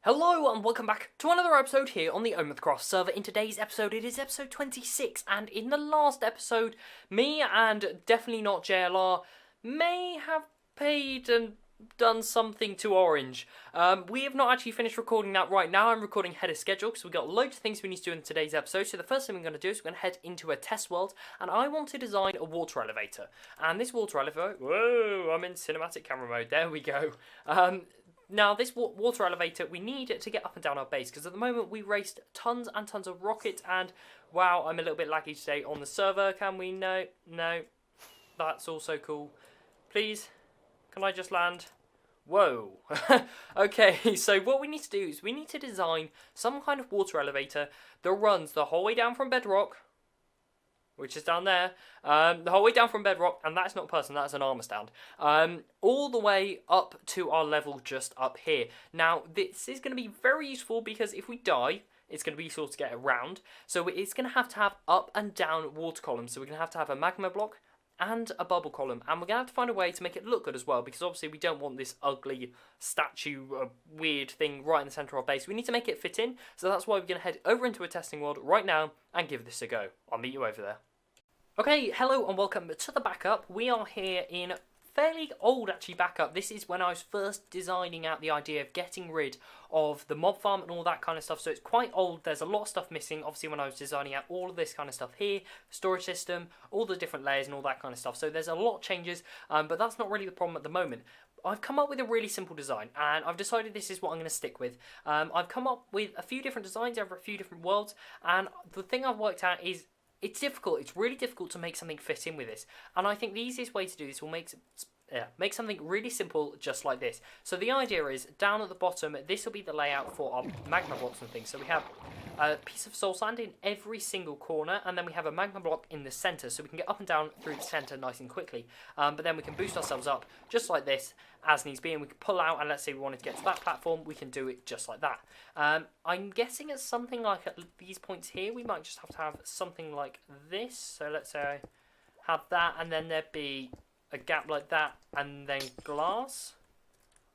Hello and welcome back to another episode here on the OmathaCraft server. In today's episode, it is episode 26, and in the last episode, me and definitely not JLR may have paid and done something to Orange. We have not actually finished recording that right now. I'm recording ahead of schedule because we've got loads of things we need to do in today's episode. So the first thing we're going to do is we're going to head into a test world, and I want to design a water elevator. And this water elevator, whoa, I'm in cinematic camera mode, there we go. Now, this water elevator, we need it to get up and down our base, because at the moment we raced tons and tons of rockets, and wow, I'm a little bit laggy today on the server. Can we? No, that's also cool. Please, can I just land? Whoa. Okay, so what we need to do is we need to design some kind of water elevator that runs the whole way down from bedrock, which is down there, the whole way down from bedrock, and that's not a person, that's an armor stand, all the way up to our level just up here. Now, this is going to be very useful because if we die, it's going to be useful to get around, so it's going to have up and down water columns, so we're going to have a magma block and a bubble column, and we're going to have to find a way to make it look good as well, because obviously we don't want this ugly statue, weird thing right in the centre of our base. We need to make it fit in, so that's why we're going to head over into a testing world right now and give this a go. I'll meet you over there. Okay, hello and welcome to the backup. We are here in fairly old actually backup. This is when I was first designing out the idea of getting rid of the mob farm and all that kind of stuff, so it's quite old. There's a lot of stuff missing, obviously, when I was designing out all of this kind of stuff here, storage system, all the different layers and all that kind of stuff, so there's a lot of changes, but that's not really the problem at the moment. I've come up with a really simple design, and I've decided this is what I'm going to stick with. I've come up with a few different designs over a few different worlds, and the thing I've worked out is it's difficult. It's really difficult to make something fit in with this, and I think the easiest way to do this will make something really simple, just like this. So the idea is, down at the bottom, this will be the layout for our magma blocks and things. So we have a piece of soul sand in every single corner, and then we have a magma block in the centre, so we can get up and down through the centre nice and quickly. But then we can boost ourselves up, just like this, as needs be, and we can pull out, and let's say we wanted to get to that platform, we can do it just like that. I'm guessing it's something like at these points here, we might just have something like this. So let's say I have that, and then there'd be a gap like that, and then glass.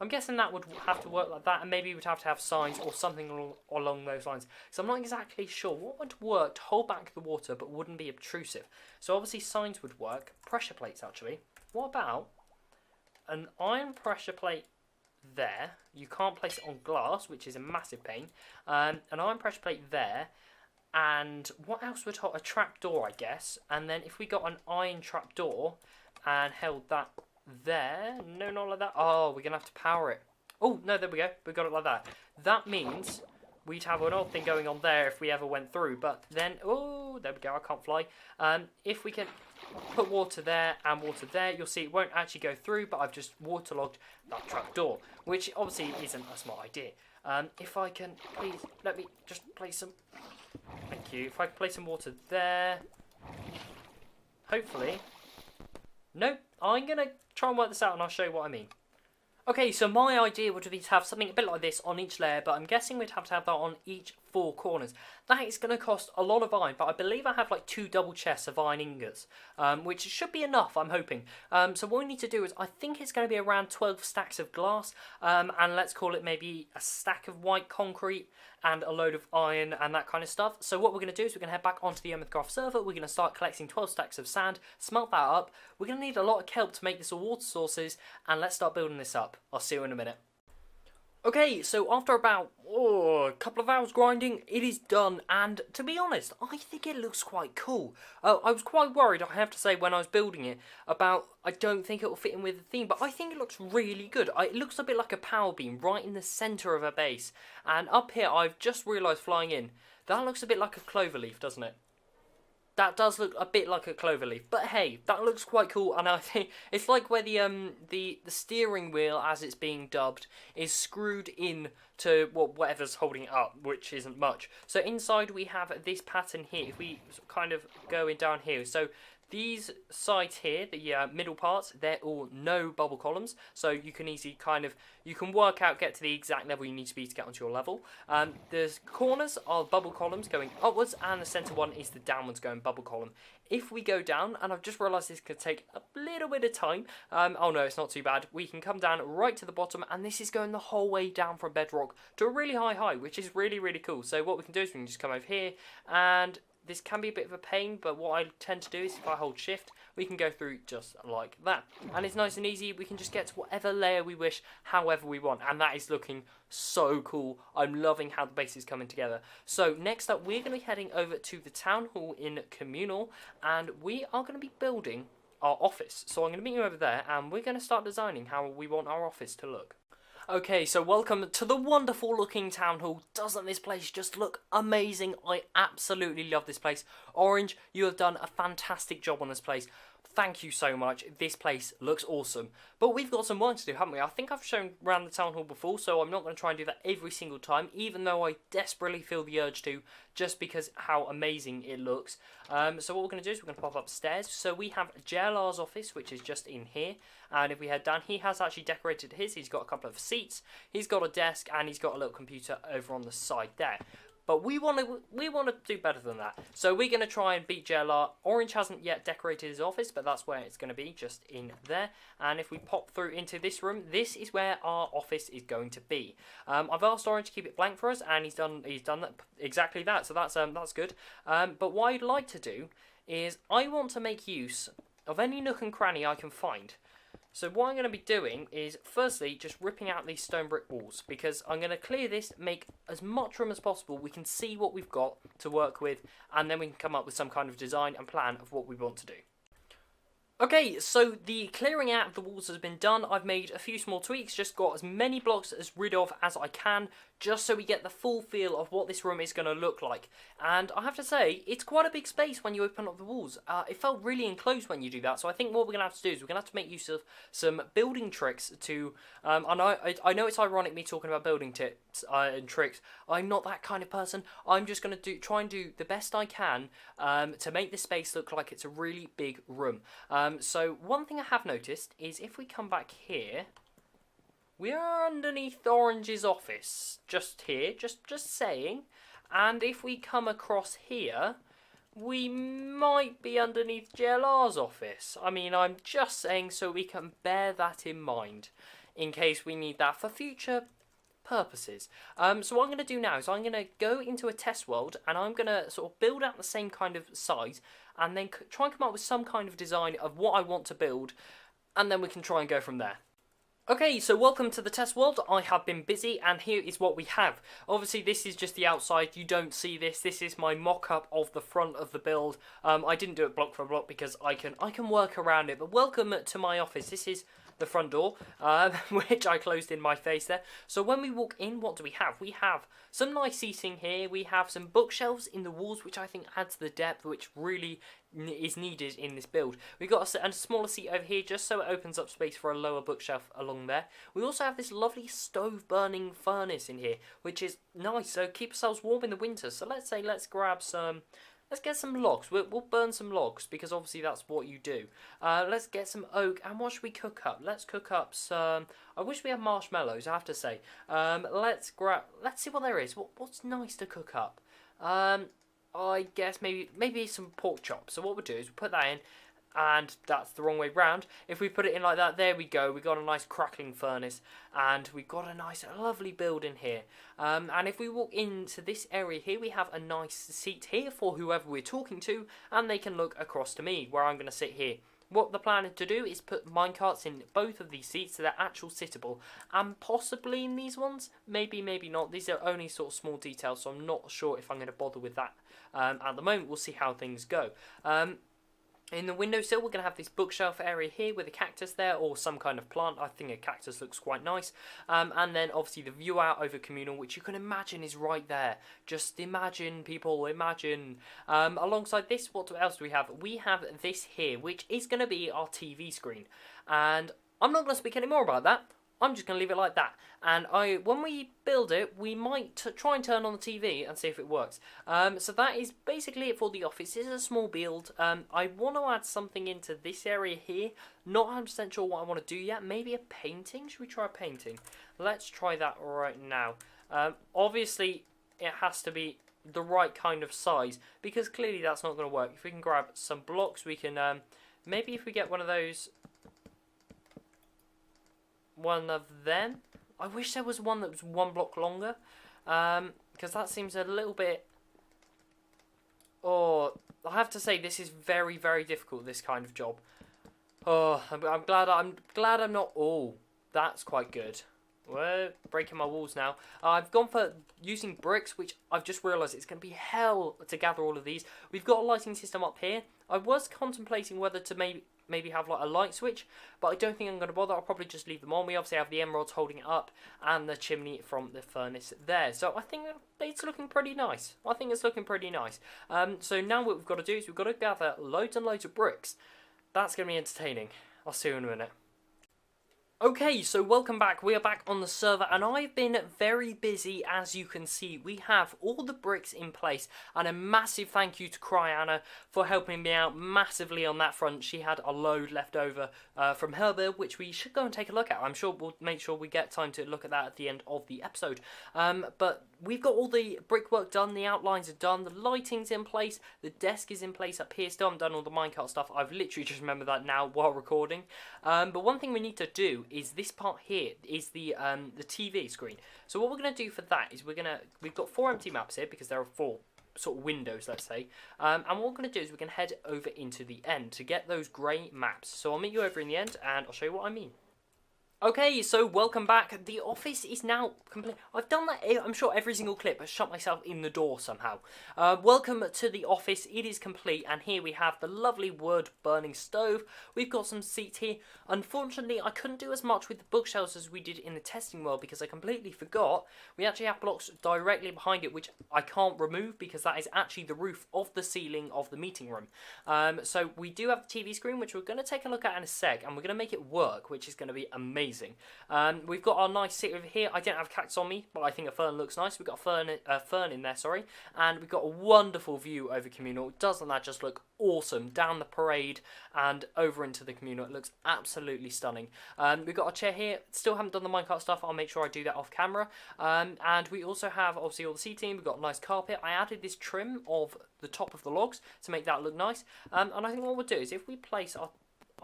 I'm guessing that would have to work like that, and maybe we'd have to have signs or something along those lines. So I'm not exactly sure what would work to hold back the water but wouldn't be obtrusive. So obviously signs would work. Pressure plates, actually. What about an iron pressure plate there? You can't place it on glass, which is a massive pain. An iron pressure plate there. And what else would hold? A trapdoor, I guess. And then if we got an iron trapdoor and held that there. No, not like that. Oh, we're going to have to power it. Oh, no, there we go. We got it like that. That means we'd have an odd thing going on there if we ever went through. But then, oh, there we go. I can't fly. If we can put water there and water there, you'll see it won't actually go through, but I've just waterlogged that trapdoor, which obviously isn't a smart idea. If I can, please, let me just place some... Thank you. If I can place some water there, hopefully... No, I'm going to try and work this out, and I'll show you what I mean. Okay, so my idea would be to have something a bit like this on each layer, but I'm guessing we'd have to have that on each 4 corners. That is going to cost a lot of iron, but I believe I have like 2 double chests of iron ingots, which should be enough, I'm hoping. So what we need to do is, I think it's going to be around 12 stacks of glass, and let's call it maybe a stack of white concrete and a load of iron and that kind of stuff. So what we're going to do is we're going to head back onto the OmathaCraft server. We're going to start collecting 12 stacks of sand, smelt that up. We're going to need a lot of kelp to make this all water sources, and let's start building this up. I'll see you in a minute. Okay, so after about a couple of hours grinding, it is done, and to be honest, I think it looks quite cool. I was quite worried, I have to say, when I was building it, about I don't think it will fit in with the theme, but I think it looks really good. It looks a bit like a power beam right in the centre of a base, and up here, I've just realised flying in, that looks a bit like a clover leaf, doesn't it? That does look a bit like a clover leaf, but hey, that looks quite cool, and I think it's like where the steering wheel, as it's being dubbed, is screwed in to whatever's holding it up, which isn't much. So inside we have this pattern here. If we kind of go in down here, so These sides here, the middle parts, they're all no bubble columns, so you can easily you can work out, get to the exact level you need to be to get onto your level. The corners are bubble columns going upwards, and the centre one is the downwards going bubble column. If we go down, and I've just realised this could take a little bit of time, oh no, it's not too bad, we can come down right to the bottom, and this is going the whole way down from bedrock to a really high height, which is really, really cool. So what we can do is we can just come over here, and this can be a bit of a pain, but what I tend to do is if I hold shift, we can go through just like that. And it's nice and easy. We can just get to whatever layer we wish, however we want. And that is looking so cool. I'm loving how the base is coming together. So next up, we're going to be heading over to the town hall in Communal, and we are going to be building our office. So I'm going to meet you over there, and we're going to start designing how we want our office to look. Okay, so welcome to the wonderful looking town hall. Doesn't this place just look amazing? I absolutely love this place. Orange, you have done a fantastic job on this place. Thank you so much. This place looks awesome. But we've got some work to do, haven't we? I think I've shown around the town hall before, so I'm not going to try and do that every single time, even though I desperately feel the urge to, just because how amazing it looks. So what we're going to do is we're going to pop upstairs. So we have JLR's office, which is just in here. And if we head down, he has actually decorated his. He's got a couple of seats, he's got a desk, and he's got a little computer over on the side there. But we want to do better than that. So we're going to try and beat JLR. Orange hasn't yet decorated his office, but that's where it's going to be, just in there. And if we pop through into this room, this is where our office is going to be. I've asked Orange to keep it blank for us, and he's done that, exactly that. So that's good. But what I'd like to do is I want to make use of any nook and cranny I can find. So what I'm going to be doing is, firstly, just ripping out these stone brick walls, because I'm going to clear this, make as much room as possible, we can see what we've got to work with, and then we can come up with some kind of design and plan of what we want to do. Okay, so the clearing out of the walls has been done. I've made a few small tweaks, just got as many blocks rid of as I can, just so we get the full feel of what this room is going to look like. And I have to say, it's quite a big space when you open up the walls. It felt really enclosed when you do that, so I think what we're going to have to do is we're going to have to make use of some building tricks to... I know it's ironic me talking about building tips and tricks. I'm not that kind of person. I'm just going to try and do the best I can to make this space look like it's a really big room. So one thing I have noticed is if we come back here, we are underneath Orange's office, just here, just saying. And if we come across here, we might be underneath JLR's office. I mean, I'm just saying so we can bear that in mind, in case we need that for future purposes. So what I'm going to do now is I'm going to go into a test world, and I'm going to sort of build out the same kind of size, and then try and come up with some kind of design of what I want to build, and then we can try and go from there. Okay, so welcome to the test world. I have been busy, and here is what we have. Obviously, this is just the outside. You don't see this. This is my mock-up of the front of the build. I didn't do it block for block because I can work around it. But welcome to my office. This is the front door, which I closed in my face there. So when we walk in, what do we have? We have some nice seating here. We have some bookshelves in the walls, which I think adds the depth, which really is needed in this build. We've got a smaller seat over here, just so it opens up space for a lower bookshelf along there. We also have this lovely stove-burning furnace in here, which is nice, so keep ourselves warm in the winter. So let's grab some... Let's get some logs. We'll burn some logs, because obviously that's what you do. Let's get some oak, and what should we cook up? Let's cook up some... I wish we had marshmallows, I have to say. Let's see what there is. What's nice to cook up? I guess maybe some pork chops. So what we'll do is we'll put that in, and that's the wrong way round. If we put it in like that, there we go. We've got a nice crackling furnace, and we've got a nice, lovely building here. And if we walk into this area here, we have a nice seat here for whoever we're talking to, and they can look across to me, where I'm going to sit here. What the plan is to do is put minecarts in both of these seats so they're actual sittable, and possibly in these ones, maybe not. These are only sort of small details, so I'm not sure if I'm going to bother with that at the moment. We'll see how things go. In the windowsill, we're going to have this bookshelf area here with a cactus there, or some kind of plant. I think a cactus looks quite nice. And then, obviously, the view out over Communal, which you can imagine is right there. Just imagine, people, imagine. Alongside this, what else do we have? We have this here, which is going to be our TV screen. And I'm not going to speak any more about that. I'm just going to leave it like that. And when we build it, we might try and turn on the TV and see if it works. So that is basically it for the office. It is a small build. I want to add something into this area here. Not 100% sure what I want to do yet. Maybe a painting? Should we try a painting? Let's try that right now. Obviously, it has to be the right kind of size, because clearly that's not going to work. If we can grab some blocks, we can... maybe if we get one of those... one of them. I wish there was one that was 1 block longer, because that seems a little bit... Oh, I have to say this is very, very difficult, this kind of job. Oh, I'm glad I'm not... Oh, that's quite good. We're breaking my walls now. I've gone for using bricks, which I've just realised it's going to be hell to gather all of these. We've got a lighting system up here. I was contemplating whether to maybe have like a light switch, but I don't think I'm going to bother. I'll probably just leave them on. We obviously have the emeralds holding it up and the chimney from the furnace there. So I think it's looking pretty nice. I think it's looking pretty nice. So now what we've got to do is we've got to gather loads and loads of bricks. That's going to be entertaining. I'll see you in a minute. Okay, so welcome back. We are back on the server, and I've been very busy, as you can see. We have all the bricks in place, and a massive thank you to Cryana for helping me out massively on that front. She had a load left over from her build, which we should go and take a look at. I'm sure we'll make sure we get time to look at that at the end of the episode. But we've got all the brickwork done, the outlines are done, the lighting's in place, the desk is in place up here. Still haven't done all the minecart stuff. I've literally just remembered that now while recording. But one thing we need to do is this part here is the TV screen. So what we're going to do for that is we've got 4 empty maps here because there are 4 sort of windows, let's say. And what we're going to do is we're going to head over into the end to get those grey maps. So I'll meet you over in the end and I'll show you what I mean. Okay, so welcome back. The office is now complete. I've done that, I'm sure, every single clip, but shut myself in the door somehow. Welcome to the office. It is complete, and here we have the lovely wood burning stove. We've got some seats here. Unfortunately, I couldn't do as much with the bookshelves as we did in the testing world because I completely forgot. We actually have blocks directly behind it, which I can't remove because that is actually the roof of the ceiling of the meeting room. So we do have the TV screen, which we're going to take a look at in a sec, and we're going to make it work, which is going to be amazing. We've got our nice seat over here. I don't have cactus on me, but I think a fern looks nice. We've got a fern in there, sorry. And we've got a wonderful view over communal. Doesn't that just look awesome? Down the parade and over into the communal. It looks absolutely stunning. We've got a chair here. Still haven't done the minecart stuff. I'll make sure I do that off camera. And we also have, obviously, all the seating. We've got a nice carpet. I added this trim of the top of the logs to make that look nice. And I think what we'll do is if we place our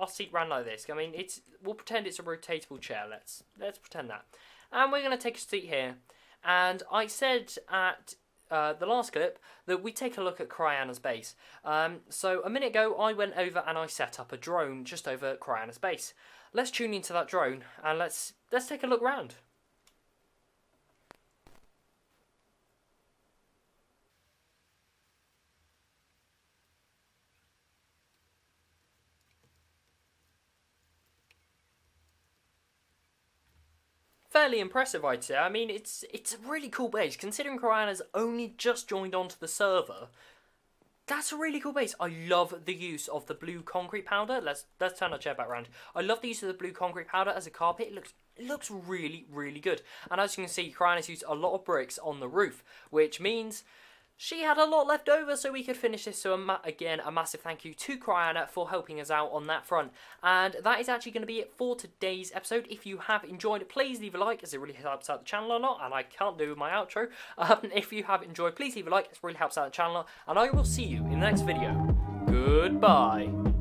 seat round like this. I mean, we'll pretend it's a rotatable chair. Let's pretend that. And we're going to take a seat here. And I said at the last clip that we take a look at Cryana's base. So a minute ago, I went over and I set up a drone just over Cryana's base. Let's tune into that drone and let's take a look round. Fairly impressive, I'd say. I mean, it's a really cool base. Considering Cryana's only just joined onto the server, that's a really cool base. I love the use of the blue concrete powder. Let's turn our chair back around. I love the use of the blue concrete powder as a carpet. It looks really, really good. And as you can see, Cryana's used a lot of bricks on the roof, which means she had a lot left over so we could finish this. So again, a massive thank you to Cryana for helping us out on that front. And that is actually going to be it for today's episode. If you have enjoyed it, please leave a like, as it really helps out the channel a lot. And I can't do my outro. If you have enjoyed, please leave a like. It really helps out the channel. And I will see you in the next video. Goodbye.